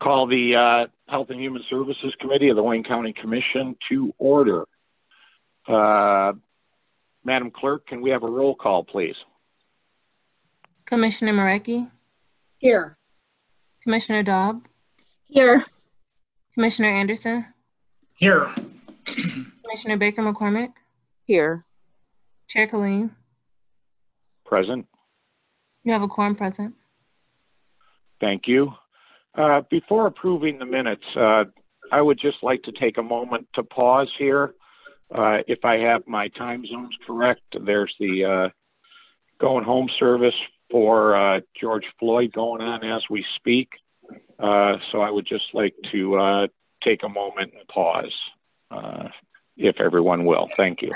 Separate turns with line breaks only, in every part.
Call the Health and Human Services Committee of the Wayne County Commission to order. Madam Clerk, can we have a roll call, please?
Commissioner Marecki?
Here.
Commissioner Daub?
Here.
Commissioner Anderson?
Here.
Commissioner Baker McCormick?
Here.
Chair Colleen?
Present.
You have a quorum present.
Thank you. Before approving the minutes, I would just like to take a moment to pause here. If I have my time zones correct, there's the going home service for George Floyd going on as we speak. So I would just like to take a moment and pause, if everyone will. Thank you.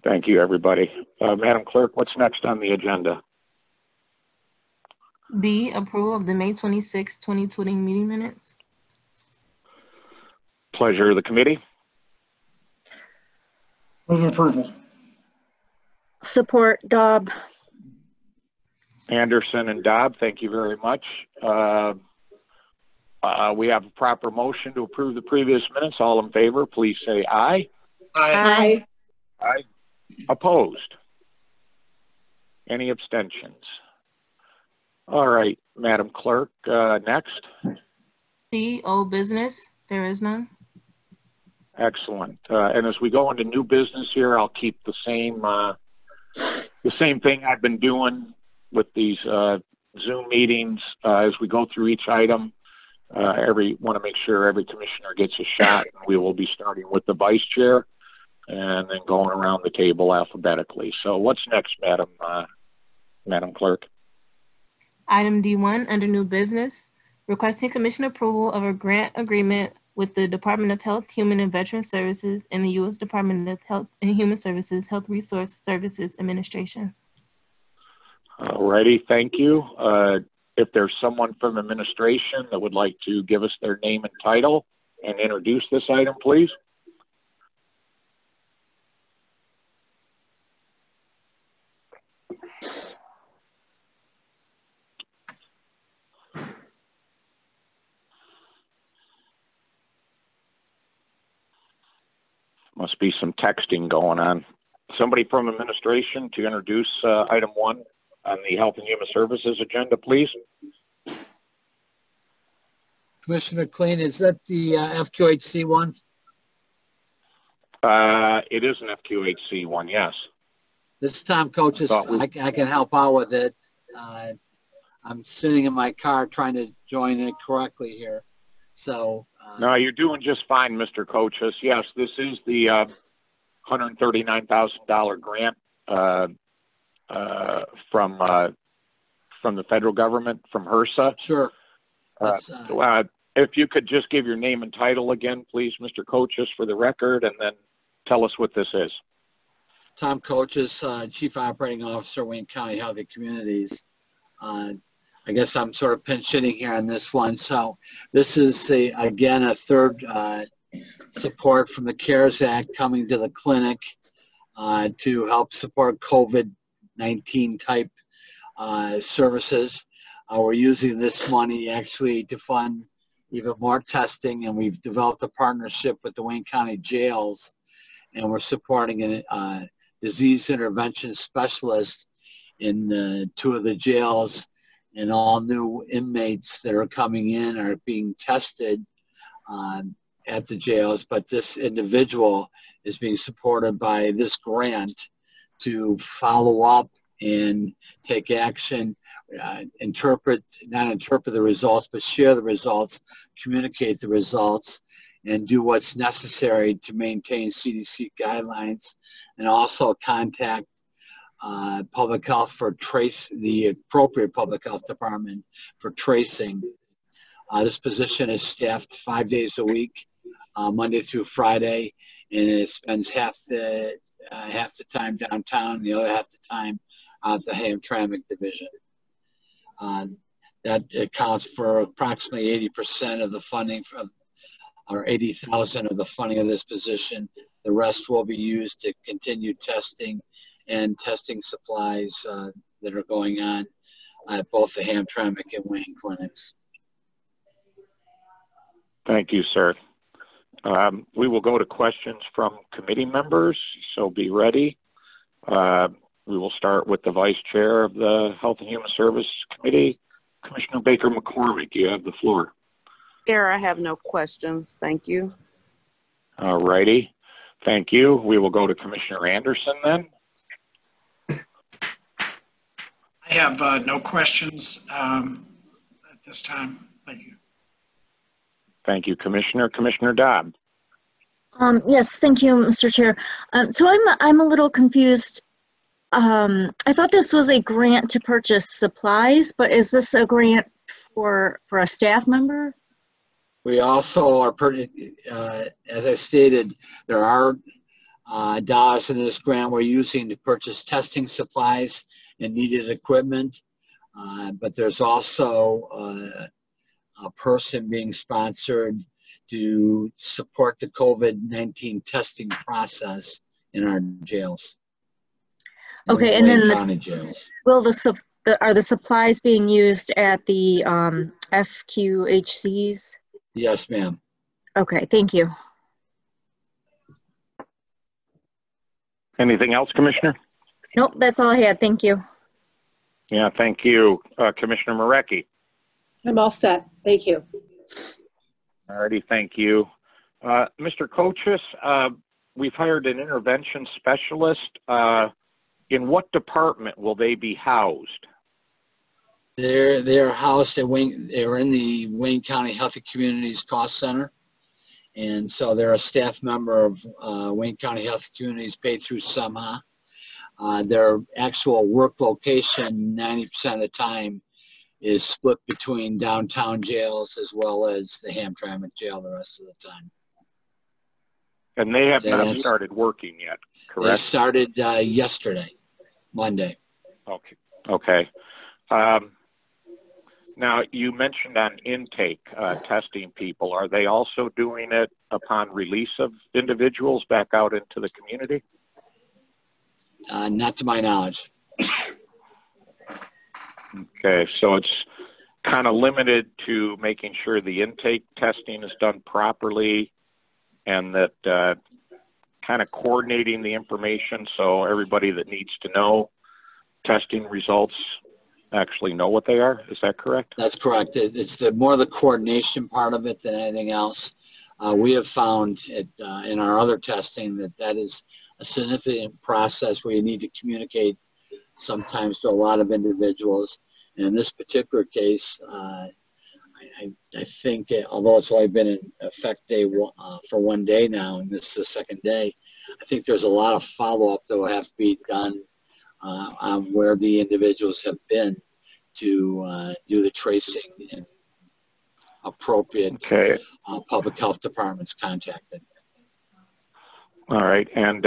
Thank you, everybody. Madam Clerk, what's next on the agenda?
B, approval of the May 26, 2020 meeting minutes.
Pleasure of the committee.
Move approval.
Support Daub.
Anderson and Dobb, thank you very much. We have a proper motion to approve the previous minutes. All in favor, please say aye.
Aye.
Aye. Opposed? Any abstentions? All right, Madam Clerk, next.
C, old business. There is none.
Excellent. And as we go into new business here, I'll keep the same thing I've been doing with these Zoom meetings as we go through each item. Want to make sure every commissioner gets a shot. We will be starting with the vice chair and then going around the table alphabetically. So what's next, Madam Clerk?
Item D1 under new business, requesting commission approval of a grant agreement with the Department of Health, Human and Veteran Services and the U.S. Department of Health and Human Services, Health Resource Services Administration.
All righty, thank you. If there's someone from administration that would like to give us their name and title and introduce this item, please. Must be some texting going on. Somebody from administration to introduce item 1 on the Health and Human Services agenda, please.
Commissioner Kleen, is that the FQHC one?
It is an FQHC one, yes.
This time, coaches, I can help out with it. I'm sitting in my car trying to join it correctly here. So
no, you're doing just fine, Mr. Coaches. Yes, this is the $139,000 grant from the federal government, from HRSA.
Sure.
If you could just give your name and title again, please, Mr. Coaches, for the record, and then tell us what this is.
Tom Coaches, Chief Operating Officer, Wayne County Health and Communities. I guess I'm sort of pinch hitting here on this one. So this is, again, a third support from the CARES Act coming to the clinic to help support COVID-19 type services. We're using this money actually to fund even more testing, and we've developed a partnership with the Wayne County jails, and we're supporting a disease intervention specialist in 2 of the jails, and all new inmates that are coming in are being tested at the jails. But this individual is being supported by this grant to follow up and take action, not interpret the results, but share the results, communicate the results, and do what's necessary to maintain CDC guidelines, and also contact public health for the appropriate public health department for tracing. This position is staffed 5 days a week, Monday through Friday, and it spends half the time downtown, the other half the time out the Hamtramck division. that accounts for approximately 80% of the funding or 80,000 of the funding of this position. The rest will be used to continue testing and testing supplies that are going on at both the Hamtramck and Wayne clinics.
Thank you, sir. We will go to questions from committee members, so be ready. We will start with the Vice Chair of the Health and Human Service Committee, Commissioner Baker McCormick. You have the floor.
Chair, I have no questions. Thank you.
All righty. Thank you. We will go to Commissioner Anderson then.
I have no questions at this time. Thank you.
Thank you, Commissioner. Commissioner Dodd.
Yes, thank you, Mr. Chair. So I'm a little confused. I thought this was a grant to purchase supplies, but is this a grant for a staff member?
We also are, as I stated, there are dollars in this grant we're using to purchase testing supplies and needed equipment, but there's also a person being sponsored to support the COVID-19 testing process in our jails.
Okay, and then are the supplies being used at the FQHCs?
Yes, ma'am.
Okay, thank you.
Anything else, Commissioner?
Nope, that's all I had. Thank you.
Yeah, thank you. Commissioner Marecki.
I'm all set. Thank you.
All righty, thank you. Mr. Coaches, we've hired an intervention specialist. In what department will they be housed?
They're housed at Wayne. They're in the Wayne County Healthy Communities Cost Center, and so they're a staff member of Wayne County Healthy Communities paid through SEMHA. Their actual work location, 90% of the time, is split between downtown jails as well as the Hamtramck jail the rest of the time.
And they have not started working yet, correct?
They started yesterday, Monday.
Okay. Okay. Now, you mentioned on intake testing people. Are they also doing it upon release of individuals back out into the community?
Not to my knowledge.
Okay, so it's kind of limited to making sure the intake testing is done properly and that kind of coordinating the information so everybody that needs to know testing results actually know what they are. Is that correct?
That's correct. It's more the coordination part of it than anything else. We have found in our other testing that is a significant process where you need to communicate sometimes to a lot of individuals. And in this particular case, I think, although it's only been in effect for 1 day now, and this is the second day, I think there's a lot of follow-up that will have to be done on where the individuals have been to do the tracing and appropriate public health departments contacted.
All right. And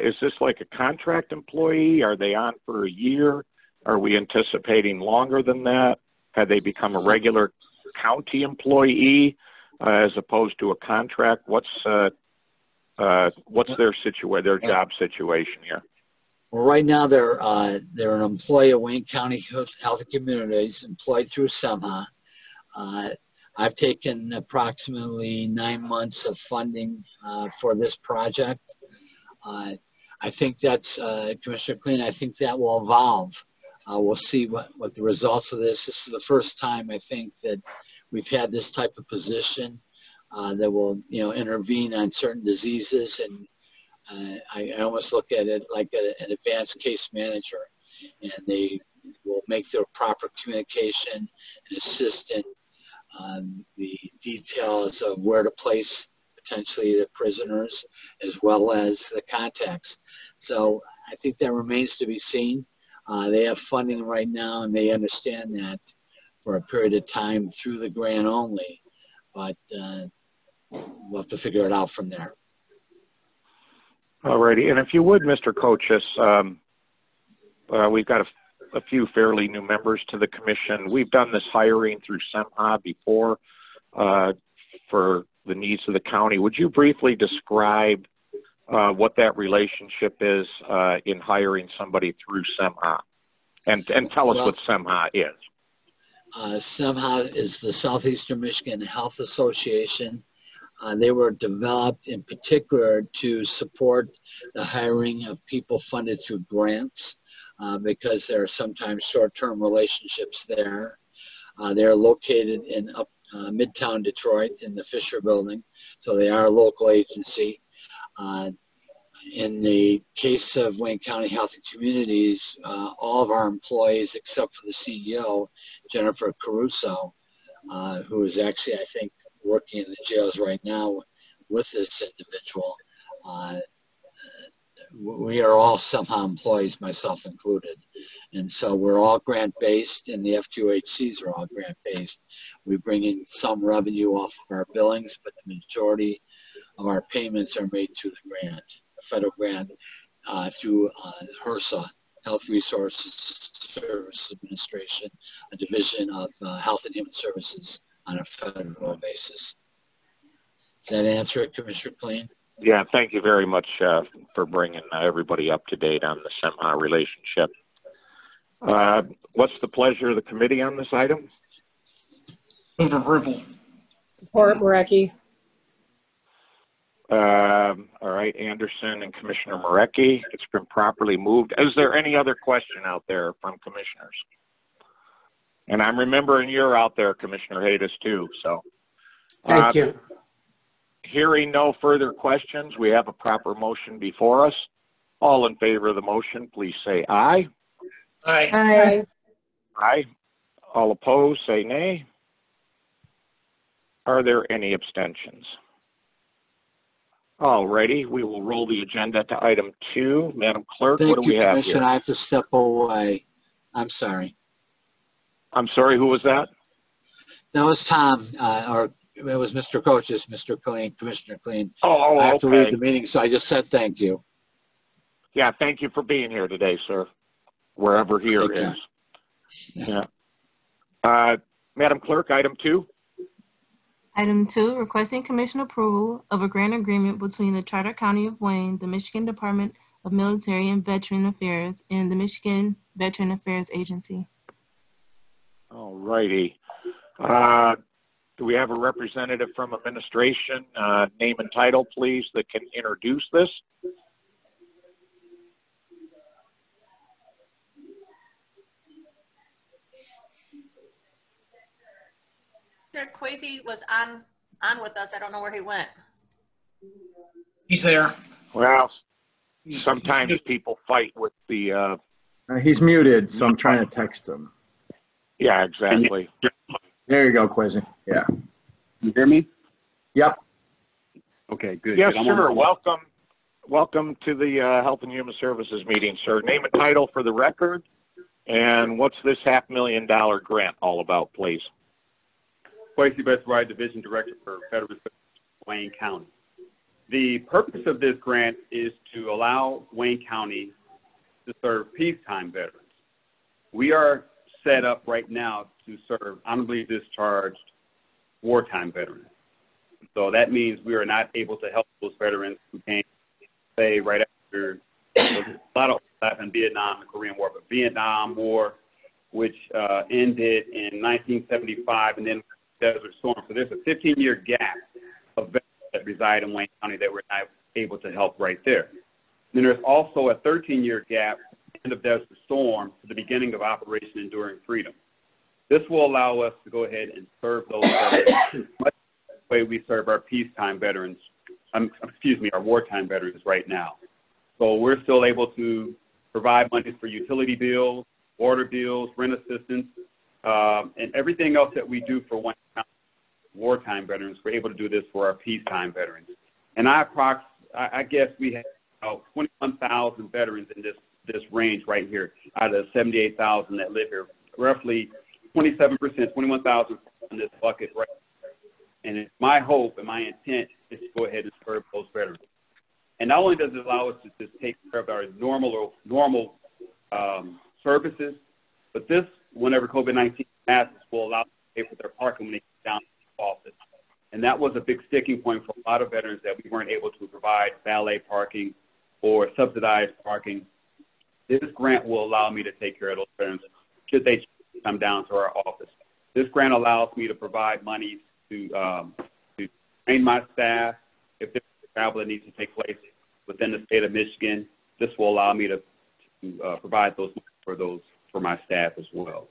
is this like a contract employee? Are they on for a year? Are we anticipating longer than that? Have they become a regular county employee as opposed to a contract? What's their job situation here?
Well, right now they're an employee of Wayne County Health and Communities, employed through SEMHA. I've taken approximately 9 months of funding for this project. I think that's, Commissioner Kleen, I think that will evolve. We'll see what the results of this. This is the first time I think that we've had this type of position that will, intervene on certain diseases, and I almost look at it like an advanced case manager, and they will make their proper communication and assist in the details of where to place potentially the prisoners as well as the contacts. So I think that remains to be seen. They have funding right now, and they understand that for a period of time through the grant only, but we'll have to figure it out from there. All
righty. And if you would, Mr. Coaches, we've got a few fairly new members to the commission. We've done this hiring through SEMHA before for the needs of the county. Would you briefly describe what that relationship is in hiring somebody through SEMHA? And tell us what SEMHA is.
SEMHA is the Southeastern Michigan Health Association. They were developed in particular to support the hiring of people funded through grants because there are sometimes short-term relationships there. They're located in Midtown Detroit in the Fisher Building, so they are a local agency. In the case of Wayne County Health and Communities, all of our employees except for the CEO, Jennifer Caruso, who is actually, I think, working in the jails right now with this individual. We are all SEMHA employees, myself included. And so we're all grant-based, and the FQHCs are all grant-based. We bring in some revenue off of our billings, but the majority of our payments are made through the grant, a federal grant through HRSA, Health Resources Service Administration, a division of Health and Human Services on a federal basis. Does that answer it, Commissioner Kleen?
Yeah, thank you very much for bringing everybody up to date on the SEMHA relationship. What's the pleasure of the committee on this item?
Move approval.
Support, Marecki.
All right, Anderson and Commissioner Marecki. It's been properly moved. Is there any other question out there from commissioners? And I'm remembering you're out there, Commissioner Haydes, too. So,
thank you.
Hearing no further questions, we have a proper motion before us. All in favor of the motion, please say aye.
Aye.
Aye.
Aye. All opposed, say nay. Are there any abstentions? All righty, we will roll the agenda to item 2. Madam Clerk, what do we have here?
I have to step away. I'm sorry.
I'm sorry, who was that?
That was Tom, or it was Mr. Coaches, Mr. Kleen, Commissioner Kleen.
Oh,
I have to leave
okay.
the meeting, so I just said thank you.
Yeah, thank you for being here today, sir, wherever here
Take
is.
care.
Yeah. Madam Clerk, item 2.
Item 2, requesting commission approval of a grant agreement between the Charter County of Wayne, the Michigan Department of Military and Veteran Affairs, and the Michigan Veteran Affairs Agency.
All righty. Do we have a representative from administration, name and title, please, that can introduce this?
Kwesi was on with us. I don't know where he went.
He's there.
Well, sometimes people fight with the...
he's muted, so I'm trying to text him.
Yeah, exactly.
There you go, Kwesi. Yeah.
You hear me?
Yep.
Okay, good.
Yes,
good.
sir. Welcome to the Health and Human Services meeting, sir. Name and title for the record, and what's this $500,000 grant all about, please?
Kwesi Best-Ride, Division Director for Veterans Services, Wayne County. The purpose of this grant is to allow Wayne County to serve peacetime veterans. We are set up right now to serve honorably discharged wartime veterans. So that means we are not able to help those veterans who came, say, right after a lot of overlap in Vietnam and Korean War, but Vietnam War, which ended in 1975, and then Desert Storm. So there's a 15-year gap of veterans that reside in Wayne County that we're not able to help right there. Then there's also a 13-year gap end of Desert Storm to the beginning of Operation Enduring Freedom. This will allow us to go ahead and serve those veterans much the way we serve our peacetime veterans, our wartime veterans right now. So we're still able to provide money for utility bills, water bills, rent assistance, and everything else that we do for Wayne County wartime veterans. We're able to do this for our peacetime veterans. And I guess we have about 21,000 veterans in this range right here out of 78,000 that live here. Roughly 27%, 21,000 in this bucket right here. And it's my hope and my intent is to go ahead and serve those veterans. And not only does it allow us to just take care of our normal services, But this, whenever COVID-19 passes, will allow them to pay for their parking when they get down to the office. And that was a big sticking point for a lot of veterans, that we weren't able to provide valet parking or subsidized parking. This grant will allow me to take care of those veterans should they come down to our office. This grant allows me to provide money to train my staff. If there's travel that needs to take place within the state of Michigan, this will allow me to provide those for my staff as well.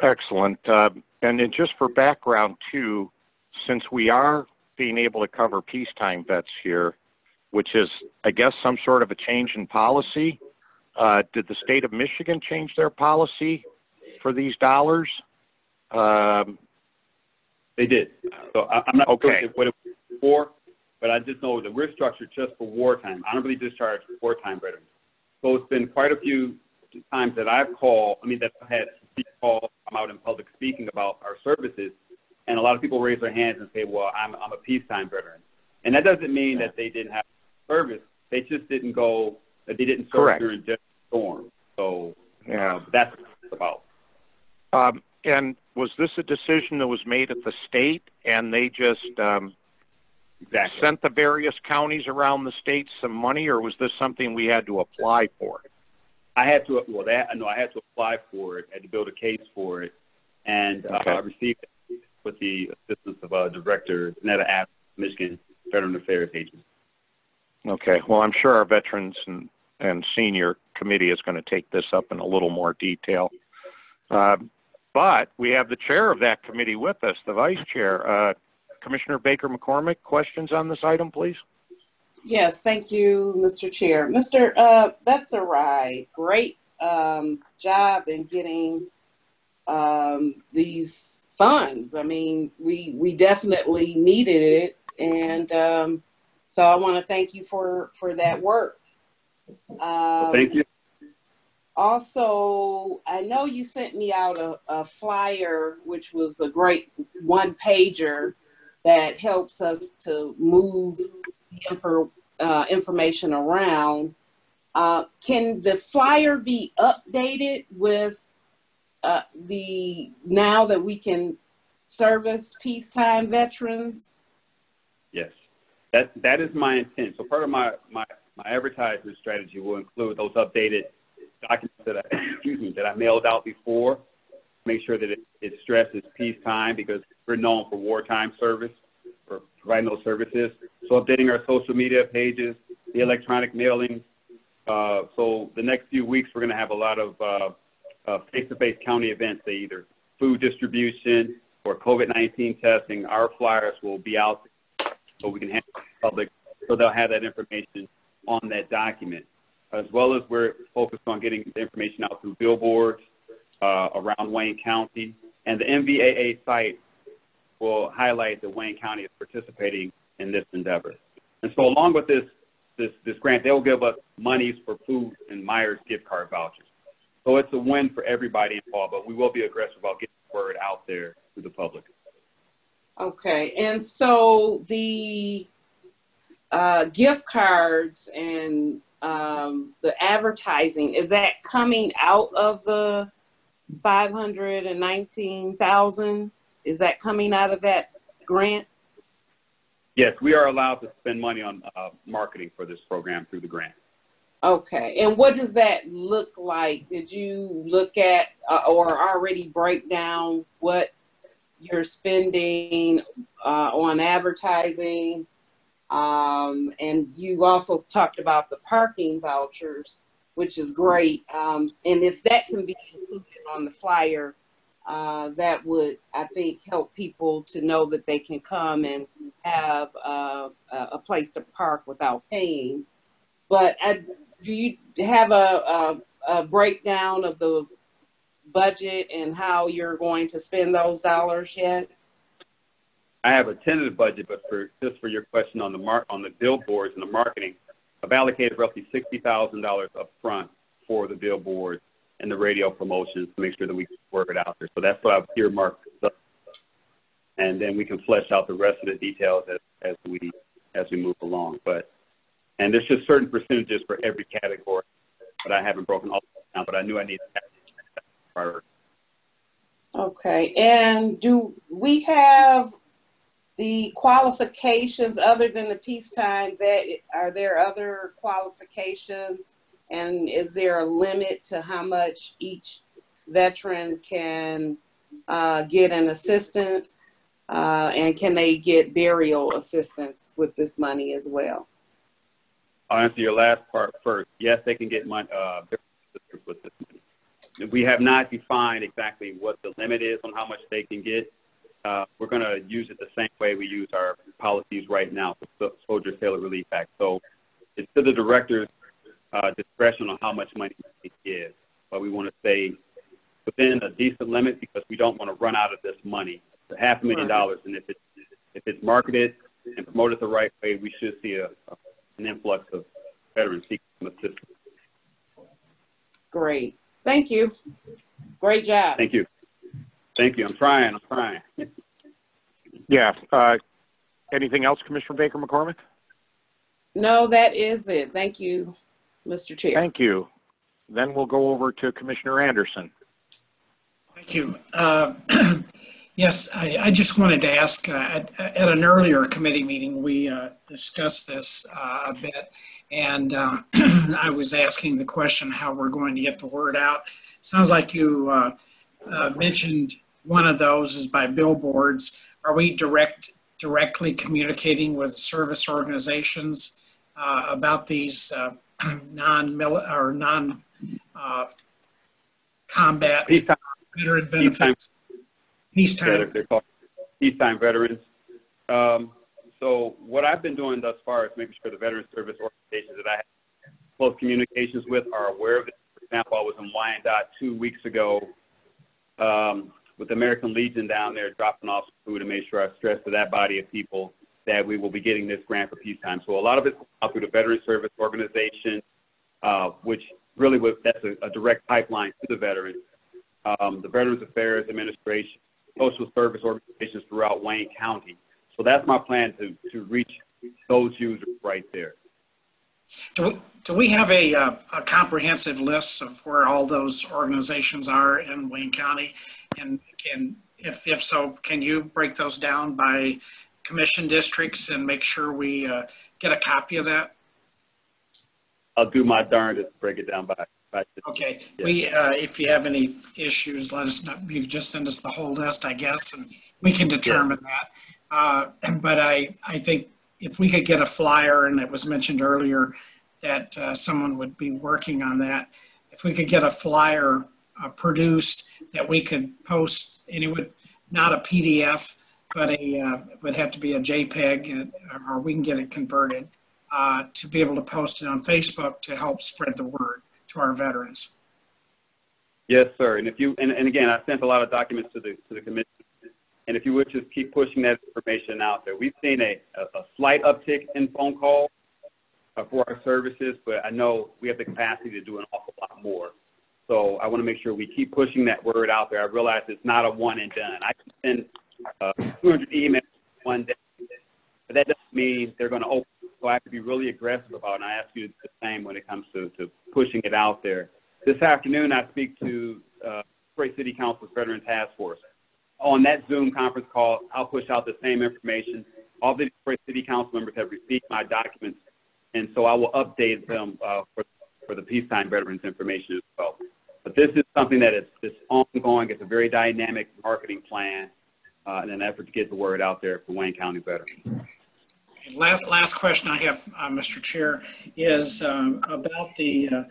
Excellent. And then just for background too, since we are being able to cover peacetime vets here, which is, I guess, some sort of a change in policy, did the state of Michigan change their policy for these dollars?
They did. So I'm not
okay.
sure what it was for, but I just know that we're structured just for wartime, honorably discharged wartime veterans. So it's been quite a few times that I've called, that I've had calls, I'm out in public speaking about our services, and a lot of people raise their hands and say, well, I'm a peacetime veteran. And that doesn't mean that they didn't have service. They just didn't go, they didn't serve during Desert Storm. So that's what it's about.
And was this a decision that was made at the state, and they just sent the various counties around the state some money, or was this something we had to apply for?
I had to, I had to apply for it, I had to build a case for it, and I received it with the assistance of Director Netta App, Michigan Veteran Affairs Agency. Okay, well, I'm sure our Veterans and Senior Committee is going to take this up in a little more detail. But we have the chair of that committee with us, the vice chair. Commissioner Baker McCormick, questions on this item, please?
Yes, thank you, Mr. Chair. Mr. Betsarai, great job in getting these funds. I mean, we definitely needed it, and so I want to thank you for that work.
Well, thank you.
Also, I know you sent me out a flyer, which was a great one-pager that helps us to move the information around. Can the flyer be updated with now that we can service peacetime veterans?
Yes, that is my intent. So part of my advertising strategy will include those updated documents that I mailed out before. Make sure that it stresses peacetime, because we're known for wartime service, for providing those services. So updating our social media pages, the electronic mailing. So the next few weeks, we're going to have a lot of face-to-face county events, either food distribution or COVID-19 testing. Our flyers will be out so we can handle the public, so they'll have that information on that document. As well as we're focused on getting the information out through billboards around Wayne County. And the MVAA site will highlight that Wayne County is participating in this endeavor. And so along with this grant, they'll give us monies for food and Myers gift card vouchers. So it's a win for everybody involved, but we will be aggressive about getting the word out there to the public.
Okay, and so the gift cards and the advertising, is that coming out of the $519,000? Is that coming out of that grant?
Yes, we are allowed to spend money on marketing for this program through the grant.
Okay, and what does that look like? Did you look at or already break down what you're spending on advertising? And you also talked about the parking vouchers, which is great. And if that can be included on the flyer, that would, I think, help people to know that they can come and have a place to park without paying. But do you have a breakdown of the budget and how you're going to spend those dollars yet?
I have a tentative budget, but just for your question on the billboards and the marketing, I've allocated roughly $60,000 up front for the billboards and the radio promotions to make sure that we can work it out there. So that's what I've earmarked, and then we can flesh out the rest of the details as we move along. And there's just certain percentages for every category, but I haven't broken all now, but I knew I needed that priority.
Okay, and do we have the qualifications other than the peacetime vet? Are there other qualifications, and is there a limit to how much each veteran can get an assistance, and can they get burial assistance with this money as well?
I'll answer your last part first. Yes, they can get money with this money. We have not defined exactly what the limit is on how much they can get. We're going to use it the same way we use our policies right now for Soldier Sailor Relief Act. So it's to the director's discretion on how much money they give. But we want to stay within a decent limit because we don't want to run out of this money. It's $500,000, and if it's marketed and promoted the right way, we should see an influx of veterans seeking assistance.
Great. Thank you. Great job.
Thank you. Thank you. I'm trying.
Yeah. Anything else, Commissioner Baker McCormick?
No, that is it. Thank you, Mr. Chair.
Thank you. Then we'll go over to Commissioner Anderson.
Thank you. Yes, I just wanted to ask, at an earlier committee meeting, we discussed this a bit, and I was asking the question how we're going to get the word out. Sounds like you mentioned one of those is by billboards. Are we directly communicating with service organizations about these non-combat veteran benefits? Peacetime.
Yeah, they're called peacetime veterans. So what I've been doing thus far is making sure the veteran service organizations that I have close communications with are aware of it. For example, I was in Wyandotte 2 weeks ago with the American Legion down there dropping off food and made sure I stressed to that body of people that we will be getting this grant for peacetime. So a lot of it's out through the veteran service organization, which really that's a direct pipeline to the veterans. The Veterans Affairs Administration, social service organizations throughout Wayne County. So that's my plan to reach those users right there.
Do we have a comprehensive list of where all those organizations are in Wayne County? And if so, can you break those down by commission districts and make sure we get a copy of that?
I'll do my darndest to break it down by
Okay.
Yeah.
If you have any issues, let us know. You just send us the whole list, I guess, and we can determine that. But I think if we could get a flyer, and it was mentioned earlier that someone would be working on that. If we could get a flyer produced that we could post, and it would not a PDF, but it would have to be a JPEG, or we can get it converted to be able to post it on Facebook to help spread the word to our veterans.
Yes, sir. And if you and again, I sent a lot of documents to the commission. And if you would just keep pushing that information out there. We've seen a slight uptick in phone calls for our services, but I know we have the capacity to do an awful lot more. So I want to make sure we keep pushing that word out there. I realize it's not a one and done. I can send 200 emails one day, but that doesn't mean they're going to open. So I have to be really aggressive about it, and I ask you the same when it comes to pushing it out there. This afternoon, I speak to Detroit City Council's Veteran Task Force. On that Zoom conference call, I'll push out the same information. All the Detroit City Council members have received my documents, and so I will update them for the peacetime veterans information as well. But this is something that is ongoing. It's a very dynamic marketing plan in an effort to get the word out there for Wayne County veterans.
Last question I have, Mr. Chair, is about the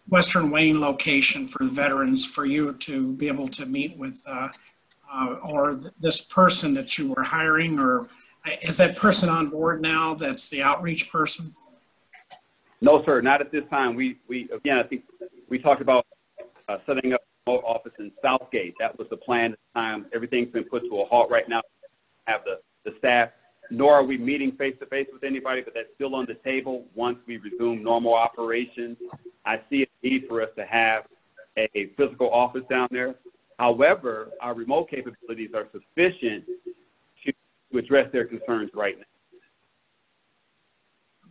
Western Wayne location for the veterans, for you to be able to meet with, or this person that you were hiring, or is that person on board now? That's the outreach person?
No, sir, not at this time. We again, I think we talked about setting up a remote office in Southgate. That was the plan at the time. Everything's been put to a halt right now. Have the staff, nor are we meeting face-to-face with anybody, but that's still on the table once we resume normal operations. I see a need for us to have a physical office down there. However, our remote capabilities are sufficient to address their concerns right now.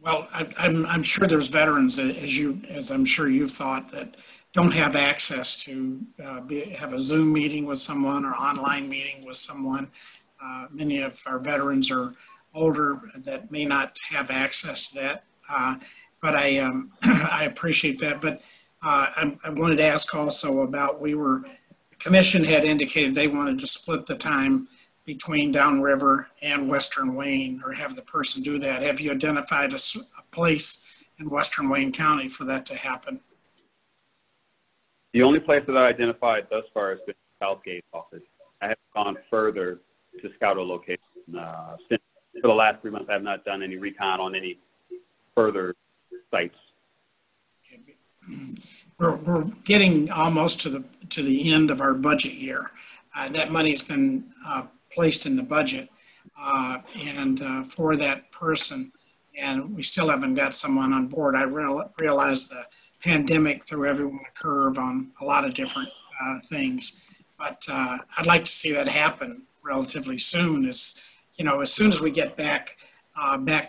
Well, I'm sure there's veterans, as I'm sure you've thought, that don't have access to have a Zoom meeting with someone or online meeting with someone. Many of our veterans are older that may not have access to that. But I appreciate that. But I wanted to ask also about, the commission had indicated they wanted to split the time between Downriver and Western Wayne, or have the person do that. Have you identified a place in Western Wayne County for that to happen?
The only place that I identified thus far has been the Southgate office. I haven't gone further to scout a location. Since for the last 3 months, I have not done any recon on any further sites.
We're getting almost to the end of our budget year. That money's been placed in the budget and for that person, and we still haven't got someone on board. I realize the pandemic threw everyone a curve on a lot of different things, but I'd like to see that happen relatively soon. As soon as we get back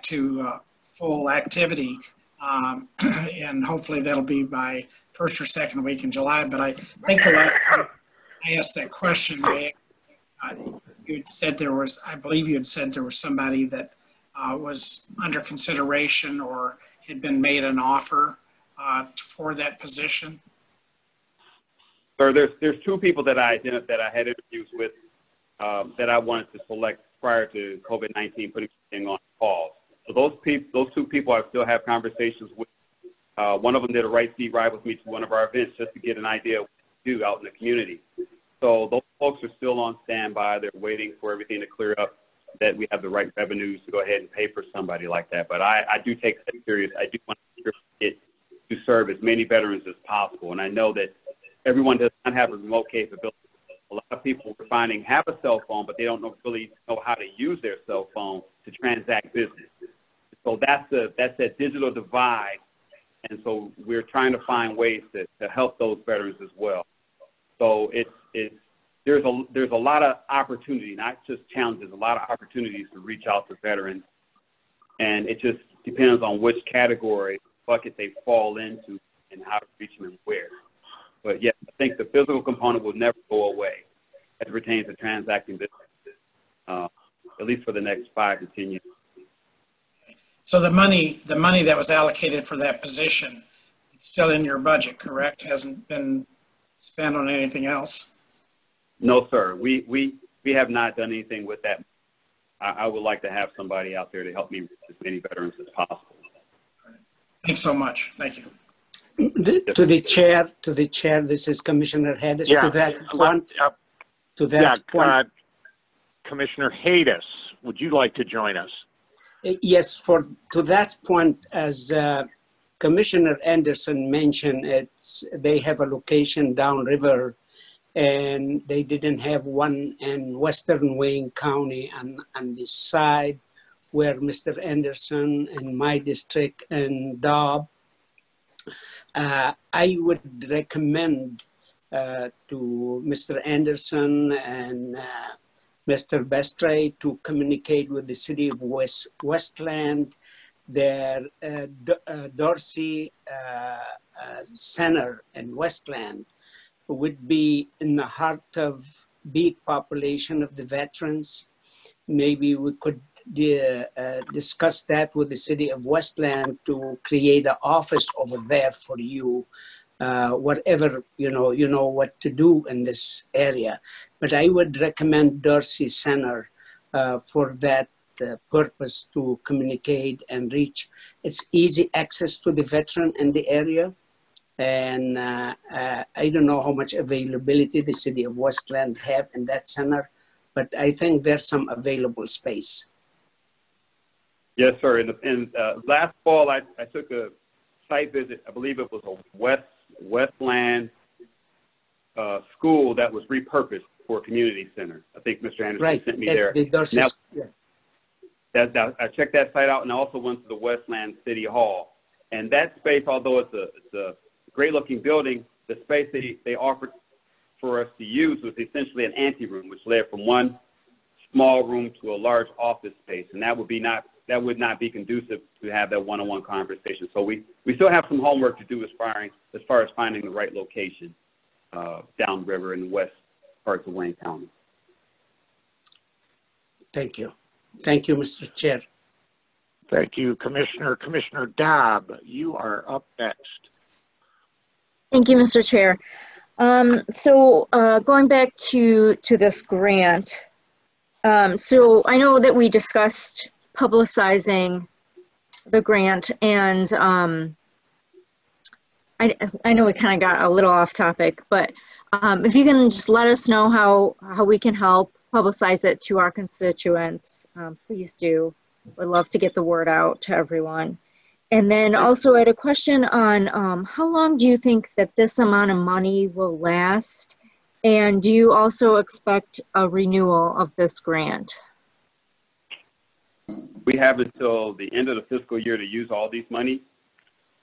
to full activity, and hopefully that'll be by first or second week in July. But I think the last time I asked that question, you had said I believe you had said there was somebody that was under consideration or had been made an offer for that position.
Sir, there's two people that I had interviews with that I wanted to select prior to COVID-19 putting everything on pause. So those two people I still have conversations with. One of them did a right seat ride with me to one of our events just to get an idea of what to do out in the community. So those folks are still on standby. They're waiting for everything to clear up, that we have the right revenues to go ahead and pay for somebody like that. But I do take that serious. I do want to serve as many veterans as possible. And I know that everyone does not have a remote capability. A lot of people we're finding have a cell phone, but they don't really know how to use their cell phone to transact business. So that's that digital divide. And so we're trying to find ways to help those veterans as well. So there's a lot of opportunity, not just challenges, a lot of opportunities to reach out to veterans. And it just depends on which category, bucket they fall into and how to reach them and where. But yeah, I think the physical component will never go away as it pertains to transacting business, at least for the next 5 to 10 years.
So the money that was allocated for that position, it's still in your budget, correct? Hasn't been spent on anything else?
No, sir. We have not done anything with that. I would like to have somebody out there to help me reach as many veterans as possible.
Thanks so much. Thank you.
To the chair, this is Commissioner Hedges.
Yeah.
To that point,
Commissioner Haydes, would you like to join us?
Yes, to that point, as Commissioner Anderson mentioned, they have a location downriver, and they didn't have one in Western Wayne County on the side where Mr. Anderson and my district and Dobb. I would recommend to Mr. Anderson and Mr. Bestray to communicate with the city of Westland. Their Dorsey Center in Westland would be in the heart of big population of the veterans. Maybe we could discuss that with the city of Westland to create an office over there for you. Whatever, you know what to do in this area. But I would recommend Dorsey Center for that purpose, to communicate and reach. It's easy access to the veteran in the area. And I don't know how much availability the city of Westland have in that center, but I think there's some available space.
Yes, sir. In last fall, I took a site visit. I believe it was a Westland school that was repurposed for a community center. I think Mr. Anderson sent me there. I checked that site out, and I also went to the Westland City Hall. And that space, although it's a great-looking building, the space they offered for us to use was essentially an anteroom, which led from one small room to a large office space. And that would be not that would not be conducive to have that one-on-one conversation. So we still have some homework to do as far as finding the right location downriver in the west parts of Wayne County.
Thank you. Thank you, Mr. Chair.
Thank you, Commissioner. Commissioner Dobb, you are up next.
Thank you, Mr. Chair. Going back to this grant, so I know that we discussed publicizing the grant, and I know we kind of got a little off topic, but if you can just let us know how we can help publicize it to our constituents, please do. We'd love to get the word out to everyone. And then also I had a question on how long do you think that this amount of money will last? And do you also expect a renewal of this grant?
We have until the end of the fiscal year to use all these monies.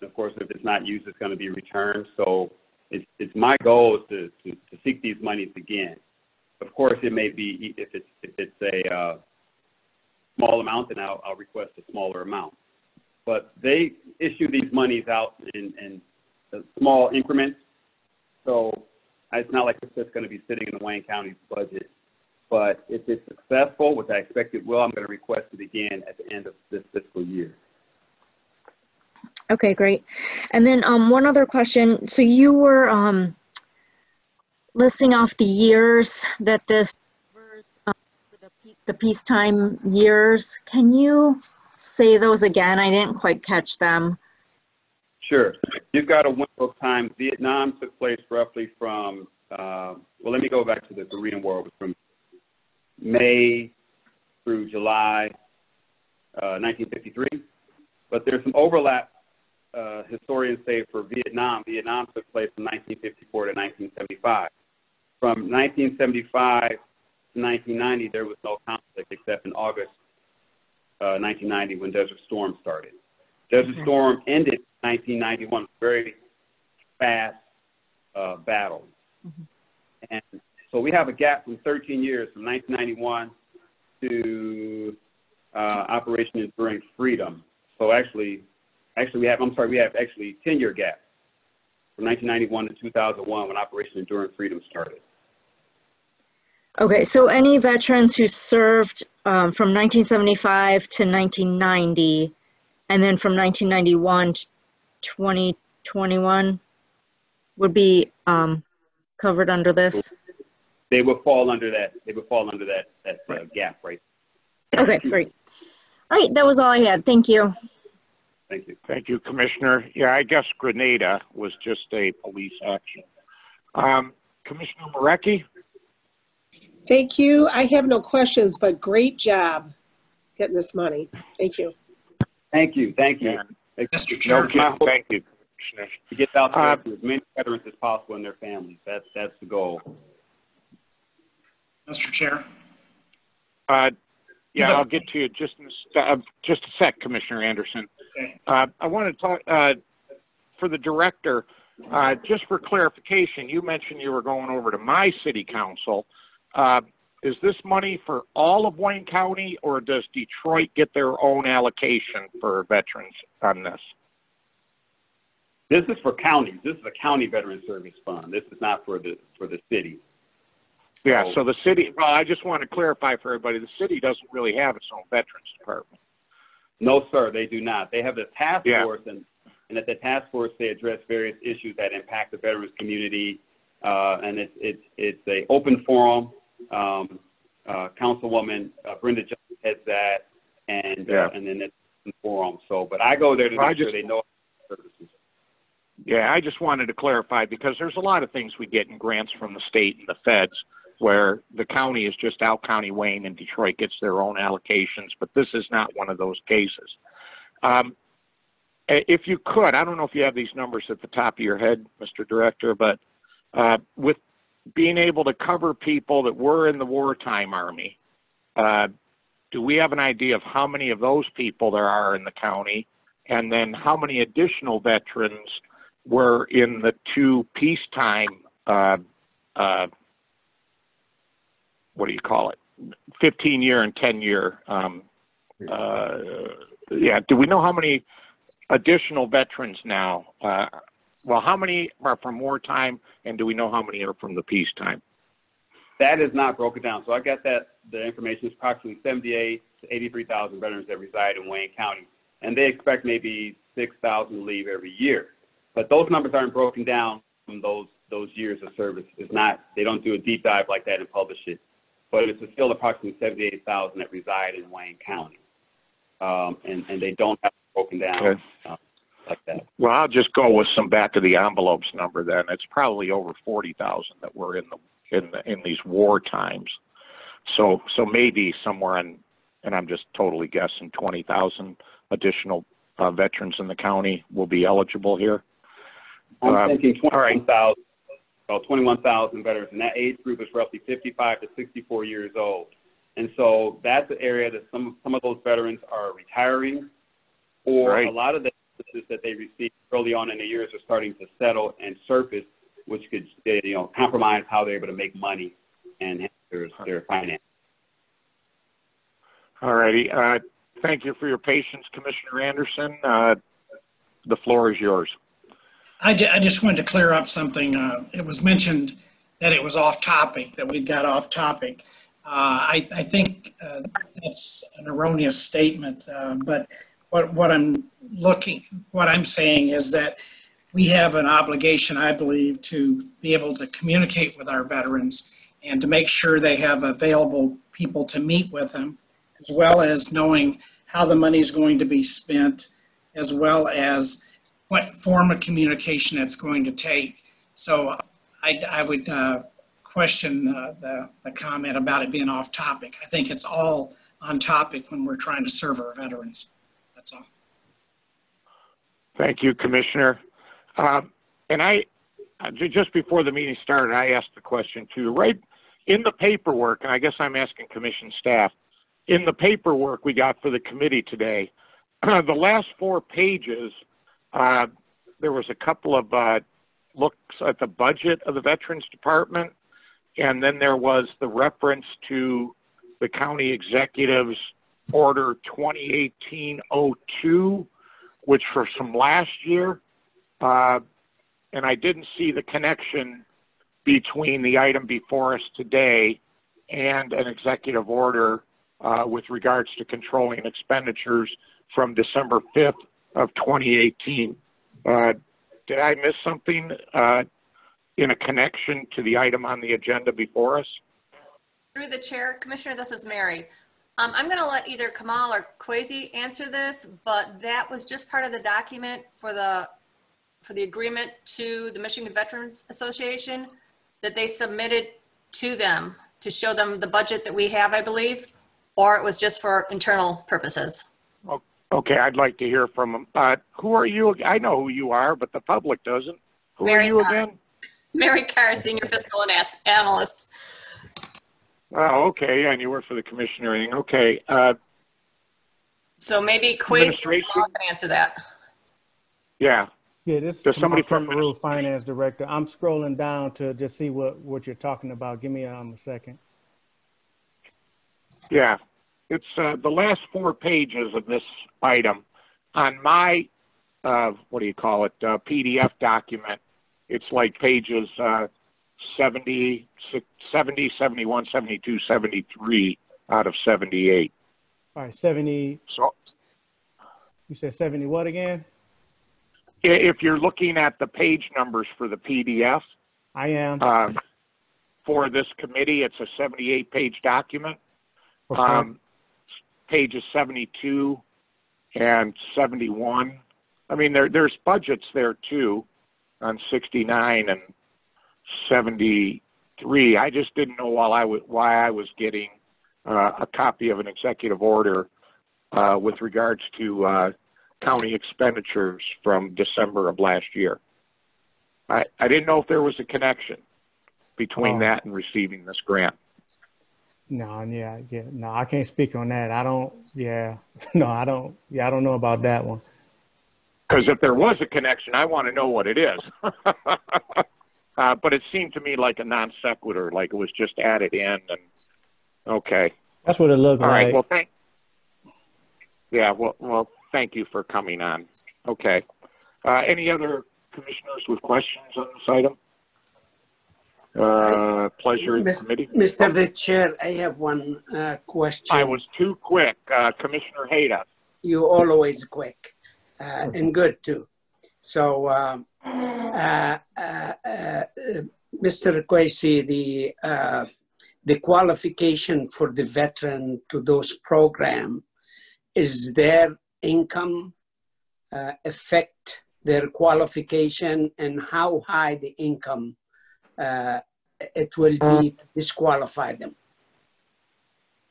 Of course, if it's not used, it's going to be returned. So it's my goal is to seek these monies again. Of course, it may be, if it's a small amount, then I'll request a smaller amount. But they issue these monies out in small increments. So it's not like it's just going to be sitting in the Wayne County's budget. But if it's successful, which I expect it will, I'm going to request it again at the end of this fiscal year.
Okay, great. And then one other question. So you were listing off the years that this covers, the peacetime years. Can you say those again? I didn't quite catch them.
Sure. You've got a window of time. Vietnam took place roughly from, well, let me go back to the Korean War. It was from May through July 1953. But there's some overlap, historians say, for Vietnam. Vietnam took place from 1954 to 1975. From 1975 to 1990, there was no conflict except in August 1990 when Desert Storm started. Desert Storm ended in 1991, very fast battle. And so we have a gap from 13 years, from 1991 to Operation Enduring Freedom. So actually we have 10-year gap from 1991 to 2001 when Operation Enduring Freedom started.
Okay, so any veterans who served from 1975 to 1990, and then from 1991 to 2021 would be covered under this?
They would fall under that. They would fall under that gap, right?
Okay, great. All right, that was all I had. Thank you.
Thank you.
Thank you, Commissioner. Yeah, I guess Grenada was just a police action. Commissioner Marecki?
Thank you. I have no questions, but great job getting this money. Thank you.
Thank you. Thank you.
Mr. Chair.
Thank you, Commissioner.
To get out there to as many veterans as possible and their families. That's the goal.
Mr. Chair.
Yeah, I'll get to you just a sec, Commissioner Anderson.
Okay.
I want to talk for the director, just for clarification, you mentioned you were going over to my city council. Is this money for all of Wayne County, or does Detroit get their own allocation for veterans on this?
This is for counties. This is a county veteran service fund. This is not for the city.
Yeah, so the city, well, I just want to clarify for everybody, the city doesn't really have its own veterans department.
No, sir, they do not. They have the task force, and at the task force, they address various issues that impact the veterans community, and it's a open forum. Councilwoman Brenda Jones heads that, and then it's an open forum. So, but I go there to make sure they know services.
Yeah, I just wanted to clarify because there's a lot of things we get in grants from the state and the feds where the county is just out County Wayne and Detroit gets their own allocations, but this is not one of those cases. If you could, I don't know if you have these numbers at the top of your head, Mr. Director, but with being able to cover people that were in the wartime Army, do we have an idea of how many of those people there are in the county? And then how many additional veterans were in the two peacetime, what do you call it, 15-year and 10-year yeah, do we know how many additional veterans now? Well, how many are from wartime, and do we know how many are from the peacetime?
That is not broken down. So I got that the information is approximately 78 to 83,000 veterans that reside in Wayne County, and they expect maybe 6,000 to leave every year. But those numbers aren't broken down from those years of service. It's not. They don't do a deep dive like that and publish it. But it's still approximately 78,000 that reside in Wayne County, and they don't have it broken down like that.
Well, I'll just go with some back of the envelopes number then. It's probably over 40,000 that were in these war times. So maybe somewhere in, and I'm just totally guessing, 20,000 additional veterans in the county will be eligible here.
I'm thinking 21,000.
Right.
About 21,000 veterans, and that age group is roughly 55 to 64 years old. And so that's an area that some of those veterans are retiring, or a lot of the services that they received early on in the years are starting to settle and surface, which could compromise how they're able to make money and their finances.
All righty. Thank you for your patience, Commissioner Anderson. The floor is yours.
I just wanted to clear up something. It was mentioned that it was off topic, that we got off topic. I think that's an erroneous statement. But what I'm saying is that we have an obligation, I believe, to be able to communicate with our veterans and to make sure they have available people to meet with them, as well as knowing how the money is going to be spent, as well as what form of communication it's going to take. So I would question the comment about it being off topic. I think it's all on topic when we're trying to serve our veterans. That's all.
Thank you, Commissioner. And just before the meeting started, I asked the question too. Right in the paperwork, and I guess I'm asking Commission staff, in the paperwork we got for the committee today, the last 4 pages, there was a couple of looks at the budget of the Veterans Department, and then there was the reference to the county executive's order 2018-02, which was from last year. And I didn't see the connection between the item before us today and an executive order with regards to controlling expenditures from December 5th of 2018. Did I miss something in a connection to the item on the agenda before us?
Through the chair, Commissioner, this is Mary. I'm going to let either Kamal or Kwesi answer this, but that was just part of the document for the agreement to the Michigan Veterans Association that they submitted to them to show them the budget that we have, I believe, or it was just for internal purposes.
Okay, I'd like to hear from them. Who are you? I know who you are, but the public doesn't. Who are you again?
Mary Carr, Senior Fiscal Analyst.
Oh, okay, yeah, and you work for the commissioner. Okay.
So maybe Kwesi can answer that.
Yeah.
Yeah, this is somebody from the Finance Director. I'm scrolling down to just see what you're talking about. Give me a second.
Yeah, it's the last 4 pages of this item on my PDF document. It's like pages 70, 71, 72, 73 out of 78.
All right, 70.
So
you said 70 what again?
If you're looking at the page numbers for the PDF,
I am.
For this committee, it's a 78-page document.
Okay.
Pages 72 and 71. I mean, there's budgets there too on 69 and 73. I just didn't know why I was getting a copy of an executive order with regards to county expenditures from December of last year. I didn't know if there was a connection between that and receiving this grant.
No, no, I can't speak on that. I don't know about that one.
Because if there was a connection, I want to know what it is. But it seemed to me like a non sequitur, like it was just added in. And okay,
that's what it looked like.
All right. Well, Yeah, well, thank you for coming on. Okay. Any other commissioners with questions on this item? Pleasure of the committee.
Mr. The Chair, I have one question.
I was too quick. Commissioner Hayda.
You always quick and good too. So, Mr. Kwesi, the qualification for the veteran to those programs, is their income affect their qualification, and how high the income it will be to disqualify them?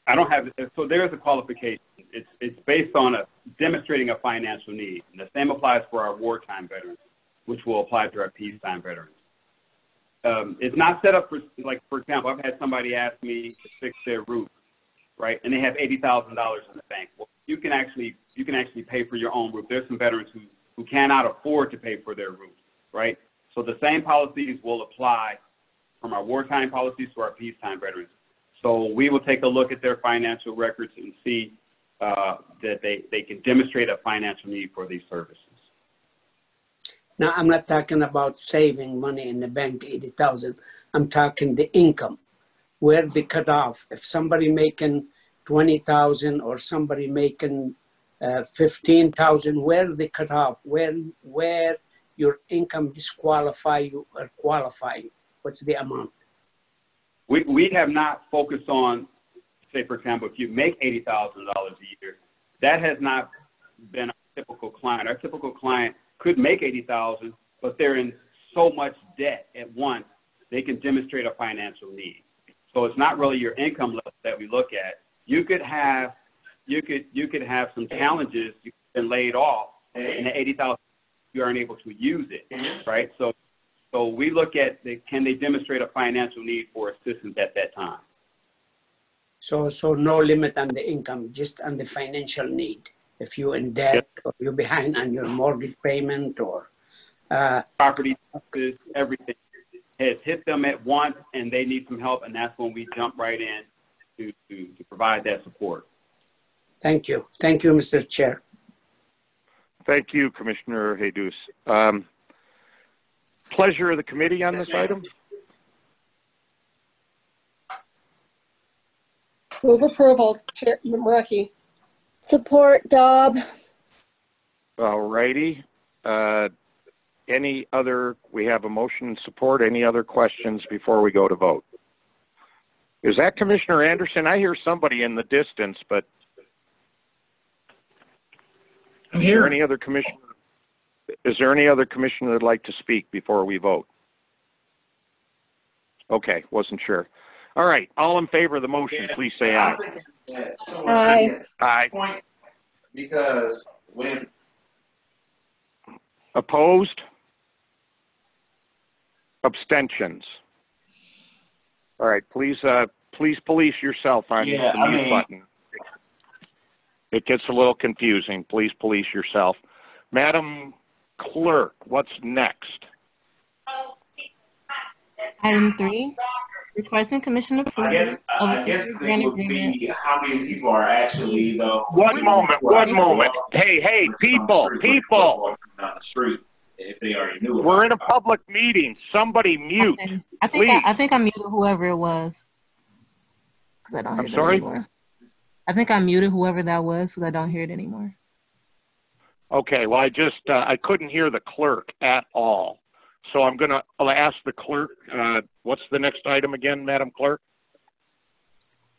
I don't have, so there's a qualification. It's based on demonstrating a financial need. And the same applies for our wartime veterans, which will apply to our peacetime veterans. It's not set up for, like, for example, I've had somebody ask me to fix their roof, right? And they have $80,000 in the bank. Well, you can actually pay for your own roof. There's some veterans who cannot afford to pay for their roof, right? So the same policies will apply from our wartime policies to our peacetime veterans. So we will take a look at their financial records and see that they can demonstrate a financial need for these services.
Now, I'm not talking about saving money in the bank, 80,000. I'm talking the income, where the cutoff. If somebody making 20,000 or somebody making 15,000, where the cutoff, where your income disqualify you or qualify you? What's the amount?
We have not focused on, say, for example, if you make $80,000 a year, that has not been our typical client. Our typical client could make $80,000, but they're in so much debt at once, they can demonstrate a financial need. So it's not really your income level that we look at. You could have some challenges. You've been laid off, and the $80,000 you aren't able to use it, right? So we look at can they demonstrate a financial need for assistance at that time.
So no limit on the income, just on the financial need. If you're in debt, or you're behind on your mortgage payment, or
property taxes, everything has hit them at once, and they need some help, and that's when we jump right in to provide that support.
Thank you, Mr. Chair.
Thank you, Commissioner Jesus. Pleasure of the committee on this item.
Move approval, Chair Markey.
Support, Daub.
All righty. Any other, we have a motion and support. Any other questions before we go to vote? Is that Commissioner Anderson? I hear somebody in the distance, but
I'm here.
Is there any other commissioner that'd like to speak before we vote? Okay, wasn't sure. All right, all in favor of the motion, please say aye.
Aye.
Aye.
Because when
Opposed? Abstentions? All right, please police yourself on the mute button. It gets a little confusing. Please police yourself. Madam Clerk, what's next?
Item 3, requesting commission approval of
I guess the thing would be how many people are actually though.
One moment. Hey, people.
Down the street if they already knew.
We're in a public meeting. Somebody mute.
Okay. I think I muted whoever it was. Because I don't hear it anymore. I think I muted whoever that was because I don't hear it anymore.
Okay, well, I couldn't hear the clerk at all. So I'll ask the clerk, what's the next item again, Madam Clerk?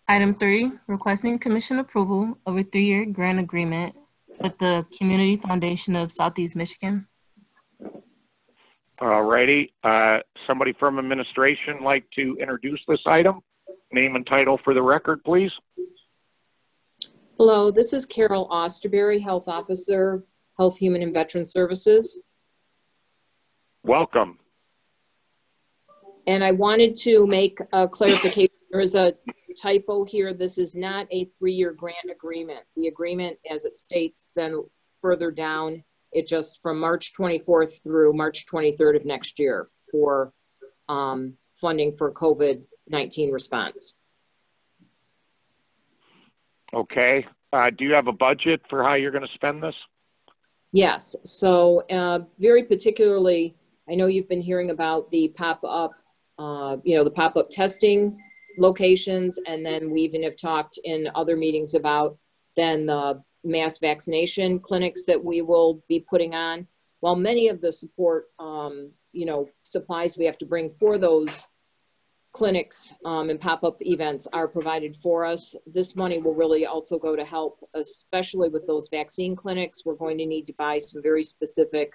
Item 3, requesting commission approval of a 3-year grant agreement with the Community Foundation of Southeast Michigan.
All righty. Somebody from administration like to introduce this item? Name and title for the record, please.
Hello, this is Carol Osterberry, Health Officer, Health, Human, and Veteran Services.
Welcome.
And I wanted to make a clarification. There is a typo here. This is not a 3-year grant agreement. The agreement, as it states then further down, it just from March 24th through March 23rd of next year for funding for COVID-19 response.
Okay. Do you have a budget for how you're going to spend this?
Yes. So very particularly, I know you've been hearing about the pop-up, the pop-up testing locations, and then we even have talked in other meetings about then the mass vaccination clinics that we will be putting on. While many of the support, supplies we have to bring for those clinics and pop-up events are provided for us, this money will really also go to help, especially with those vaccine clinics. We're going to need to buy some very specific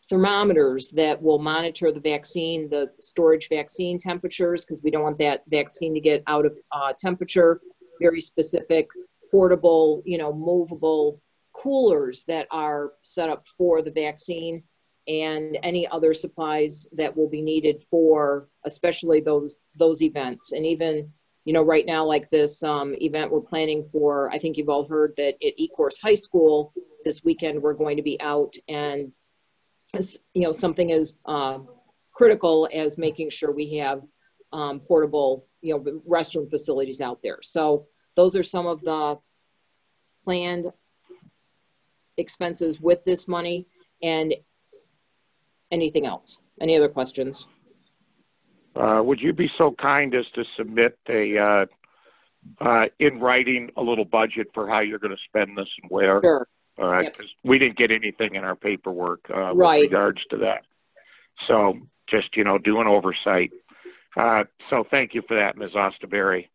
thermometers that will monitor the vaccine, the storage vaccine temperatures, because we don't want that vaccine to get out of temperature. Very specific portable, movable coolers that are set up for the vaccine, and any other supplies that will be needed for especially those events. And even, right now, like this event we're planning for, I think you've all heard that at Ecorse High School this weekend, we're going to be out, and something as critical as making sure we have portable, restroom facilities out there. So those are some of the planned expenses with this money. And anything else? Any other questions?
Would you be so kind as to submit in writing a little budget for how you're going to spend this and where?
Sure.
Yep. 'Cause we didn't get anything in our paperwork
Right.
with regards to that. So just, do an oversight. So thank you for that, Ms. Ostaberry.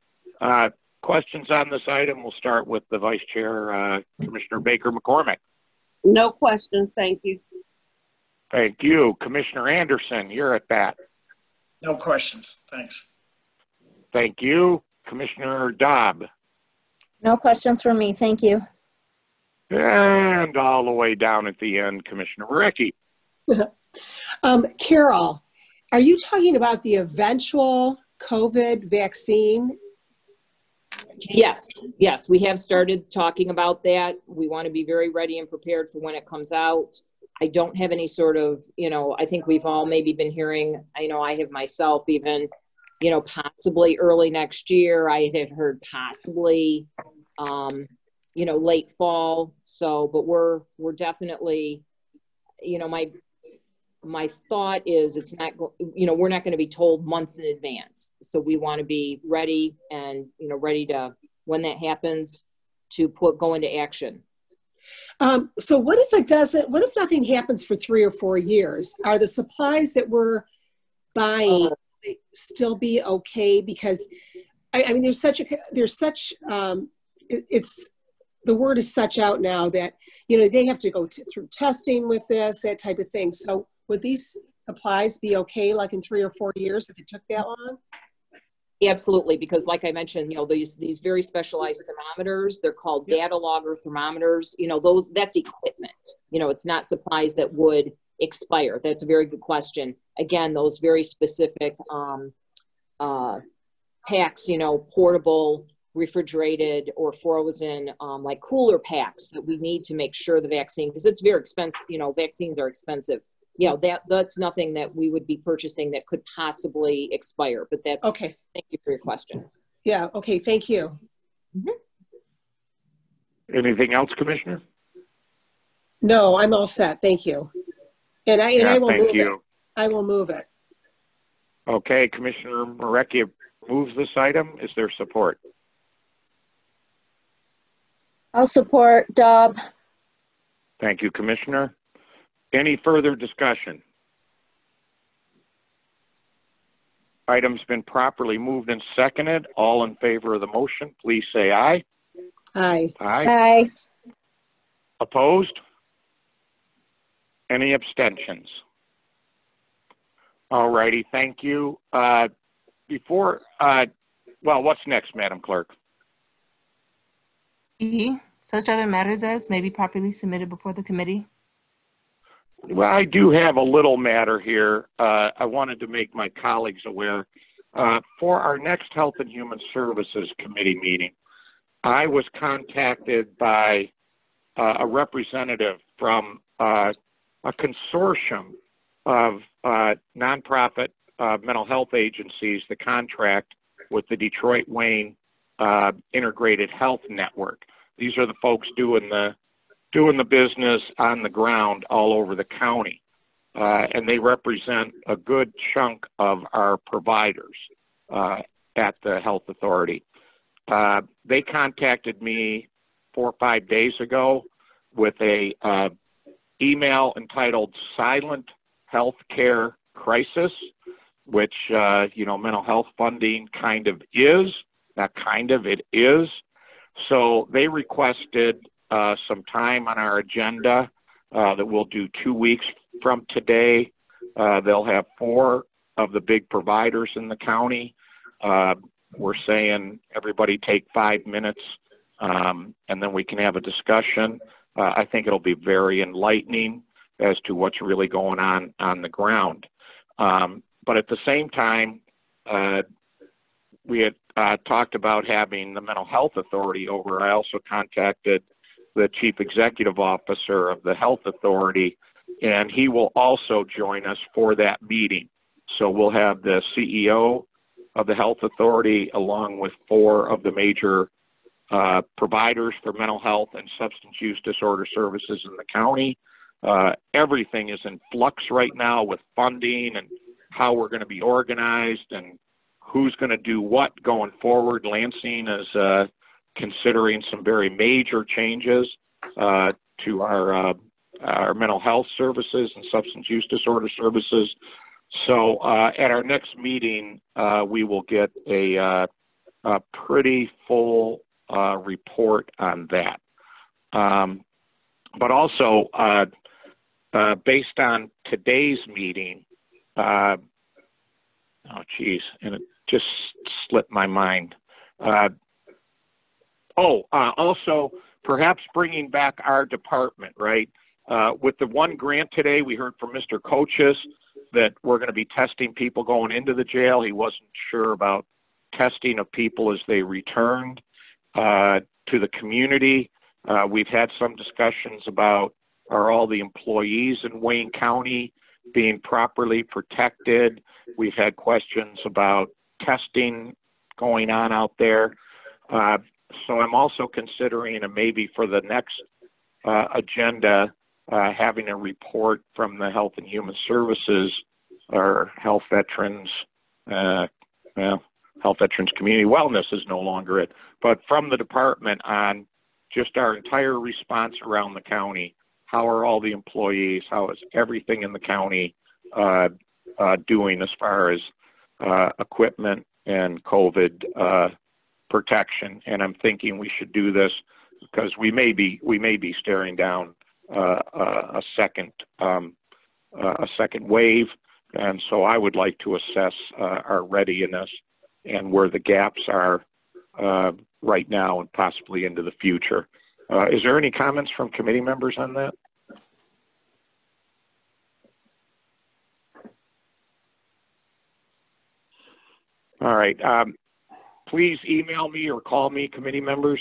Questions on this item? We'll start with the Vice Chair, Commissioner Baker McCormick.
No questions, thank you.
Thank you. Commissioner Anderson, you're at bat.
No questions, thanks.
Thank you. Commissioner Dobb.
No questions for me. Thank you.
And all the way down at the end, Commissioner Marecki.
Carol, are you talking about the eventual COVID vaccine?
Yes, we have started talking about that. We want to be very ready and prepared for when it comes out. I don't have any sort of, I think we've all maybe been hearing, I know I have myself even, possibly early next year. I had heard possibly, late fall. So, but we're definitely, my thought is it's not, we're not going to be told months in advance. So we want to be ready and, ready to, when that happens, to go into action.
So what if nothing happens for 3 or 4 years? Are the supplies that we're buying still be okay? Because I mean, the word is such out now that, they have to go through testing with this, that type of thing. So would these supplies be okay, like in 3 or 4 years if it took that long?
Absolutely, because like I mentioned, these very specialized thermometers, they're called data logger thermometers. That's equipment. It's not supplies that would expire. That's a very good question. Again, those very specific packs, portable, refrigerated, or frozen, like cooler packs that we need to make sure the vaccine, because it's very expensive. Vaccines are expensive. Yeah, that's nothing that we would be purchasing that could possibly expire, but that's okay. Thank you for your question.
Yeah, okay, thank you.
Mm-hmm.
Anything else, Commissioner?
No, I'm all set, thank you. And I will move
you.
it. I will move it.
Okay, Commissioner Marecki moves this item. Is there support?
I'll support Dobb.
Thank you, Commissioner. Any further discussion? Item's been properly moved and seconded. All in favor of the motion, please say aye.
Aye.
Aye.
Aye.
Opposed? Any abstentions? All righty, thank you. What's next, Madam Clerk?
Such other matters as may be properly submitted before the committee.
Well, I do have a little matter here. I wanted to make my colleagues aware. For our next Health and Human Services Committee meeting, I was contacted by a representative from a consortium of nonprofit mental health agencies that contract with the Detroit Wayne Integrated Health Network. These are the folks doing the business on the ground all over the county. And they represent a good chunk of our providers at the health authority. They contacted me 4 or 5 days ago with a email entitled Silent Healthcare Crisis, which, mental health funding kind of is, not kind of, it is. So they requested some time on our agenda that we'll do 2 weeks from today. They'll have 4 of the big providers in the county. We're saying everybody take 5 minutes, and then we can have a discussion. I think it'll be very enlightening as to what's really going on the ground. But at the same time, we had talked about having the Mental Health Authority over. I also contacted the Chief Executive Officer of the Health Authority, and he will also join us for that meeting. So we'll have the CEO of the Health Authority along with 4 of the major providers for mental health and substance use disorder services in the county. Everything is in flux right now with funding and how we're going to be organized and who's going to do what going forward. Lansing is considering some very major changes to our mental health services and substance use disorder services. So at our next meeting, we will get a pretty full report on that. But also, based on today's meeting, and it just slipped my mind. Also, perhaps bringing back our department, right? With the one grant today, we heard from Mr. Coaches that we're going to be testing people going into the jail. He wasn't sure about testing of people as they returned to the community. We've had some discussions about, are all the employees in Wayne County being properly protected? We've had questions about testing going on out there. So I'm also considering, and maybe for the next agenda, having a report from the Health and Human Services or Health Veterans, Health Veterans Community Wellness is no longer it, but from the department on just our entire response around the county. How are all the employees? How is everything in the county doing as far as equipment and COVID protection? And I'm thinking we should do this because we may be staring down a second wave, and so I would like to assess our readiness and where the gaps are right now and possibly into the future. Is there any comments from committee members on that? All right. Please email me or call me, committee members,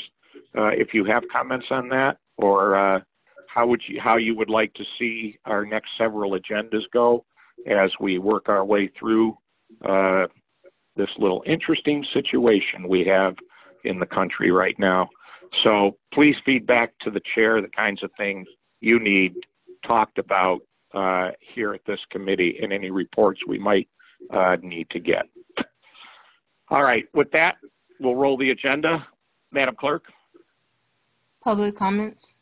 if you have comments on that, or how you would like to see our next several agendas go as we work our way through this little interesting situation we have in the country right now. So please feed back to the chair the kinds of things you need talked about here at this committee and any reports we might need to get. All right, with that, we'll roll the agenda. Madam Clerk?
Public comments.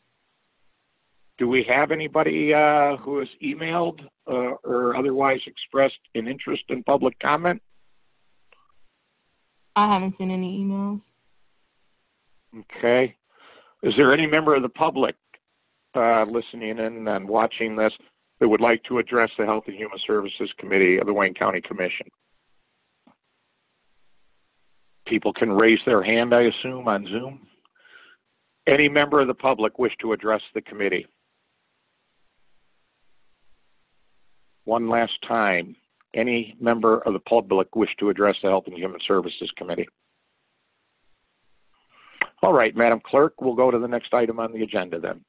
Do we have anybody who has emailed or otherwise expressed an interest in public comment?
I haven't seen any emails.
Okay. Is there any member of the public listening in and watching this that would like to address the Health and Human Services Committee of the Wayne County Commission? People can raise their hand, I assume, on Zoom. Any member of the public wish to address the committee? One last time. Any member of the public wish to address the Health and Human Services Committee? All right, Madam Clerk, we'll go to the next item on the agenda then.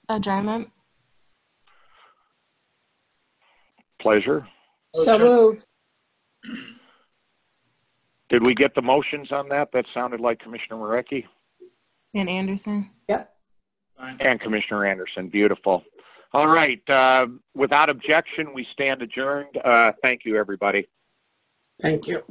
Adjournment.
Pleasure.
So moved.
Did we get the motions on that? That sounded like Commissioner Marecki.
And Anderson.
Yep.
And Commissioner Anderson. Beautiful. All right. Without objection, we stand adjourned. Thank you, everybody.
Thank you.